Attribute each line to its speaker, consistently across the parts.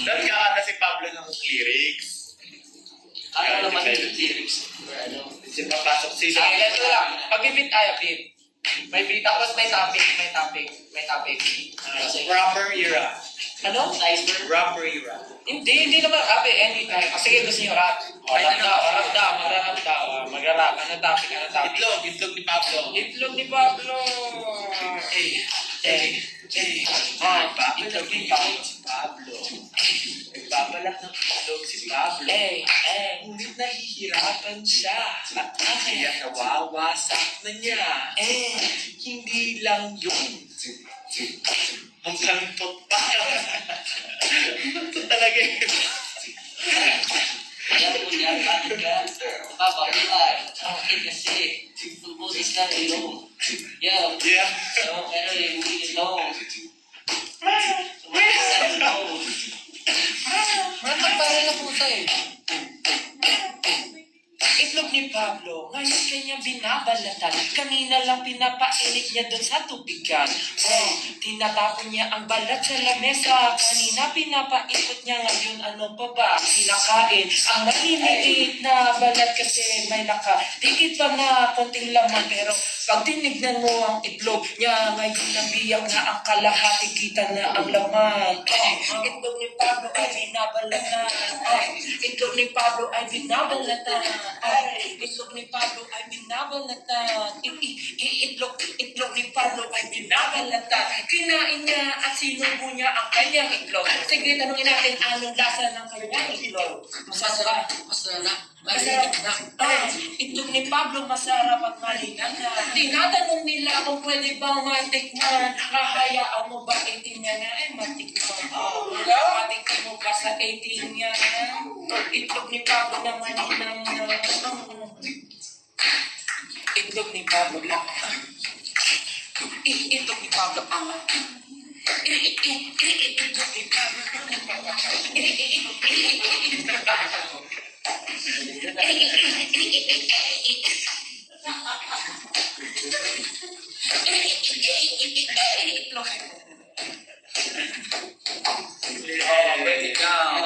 Speaker 1: Doon kakanta si Pablo ng lyrics.
Speaker 2: Ano naman yung lyrics? Ano?
Speaker 1: Kasi papasok sila.
Speaker 2: Ganito lang. Pag-beat tayo, beat. May beat, tapos may topic.
Speaker 1: Rapper era.
Speaker 2: Ano?
Speaker 3: Iceberg.
Speaker 1: Rapper era.
Speaker 2: Hindi naman rap eh, anytime. Sige, gusto nyo rap. Rap daw. Mag-rap. Ano topic?
Speaker 1: Itlog ni Pablo.
Speaker 2: Itlog ni Pablo.
Speaker 1: Itlog ni Pablo. Nagbabalak ng itlog si Pablo. Ngunit nahihirapan siya. At kaya nawawasak na niya. Hindi lang yun. Ang kantot pa. Ito talaga yun.
Speaker 3: Alam mo niya, bakit ka? Papakulay. Bakit kasi? Yung boses na ilong. Yeah. So, pero yung ilong. Boses na ilong.
Speaker 2: Parang na pusa eh. Itlog ni Pablo, ngayon kanya binabalatan. Kanina lang pinapainit niya doon sa tubigan. Tinatapon niya ang balat sa lamesa. Kanina pinapaikot niya, ngayon ano pa ba? Kinakain ang maliliit na balat kasi may dikit pa na konting laman. Pero pag tinignan mo ang itlog niya, ngayon nabiyang na ang kalahati, kita na ang laman. Itlog ni Pablo ay binabalatan. Itlog ni Pablo ay binabalatan. Itlog ni Pablo ay binabalatan. Itlog ni Pablo ay binabalatan. Kinain niya at sinubo niya ang kanyang itlog. Sige, tanungin natin anong lasa ng kanyang itlog.
Speaker 3: Masarap. Maliit na.
Speaker 2: Itlog ni Pablo masarap at malinan na. Tinatanong nila kung pwede bang matikman. Hahayaan mo ba 18 niya na? Matikman. Matikman mo ba sa 18 niya? Itlog ni Pablo na malinang na. Itlog ni Pablo lang. Itlog ni Pablo ang. Itlog ni Pablo.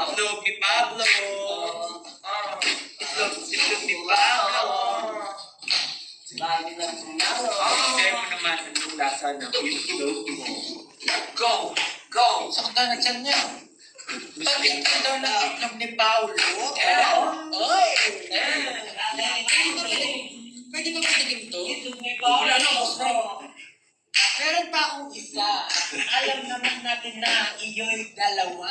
Speaker 1: Itlog ni Pablo. Itlog ni Pablo.
Speaker 3: Lagi na tumalo.
Speaker 1: Share mo naman anong lasa ng itlog mo.
Speaker 2: Go! Saan ka na dyan niya? Bakit ka daw ng itlog ni Paulo? Oy! Pwede ba matigim to?
Speaker 3: Itlog ni Pablo.
Speaker 2: Meron pa akong isa. Alam naman natin na iyo'y dalawa.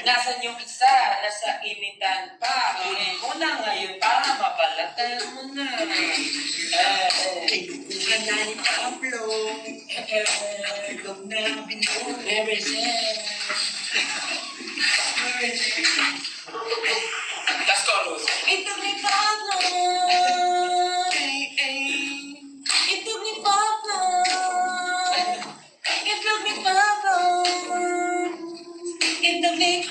Speaker 2: Nasaan yung isa? Nasa initan pa. Kunin mo na ngayon para mabalatan mo na.
Speaker 1: Kinukuha na ni Pablo. Itlog na binuo.
Speaker 2: Very sad. Last chorus. Itlog ni Pablo. Itlog ni Pablo. Itlog ni Pablo. Itlog ni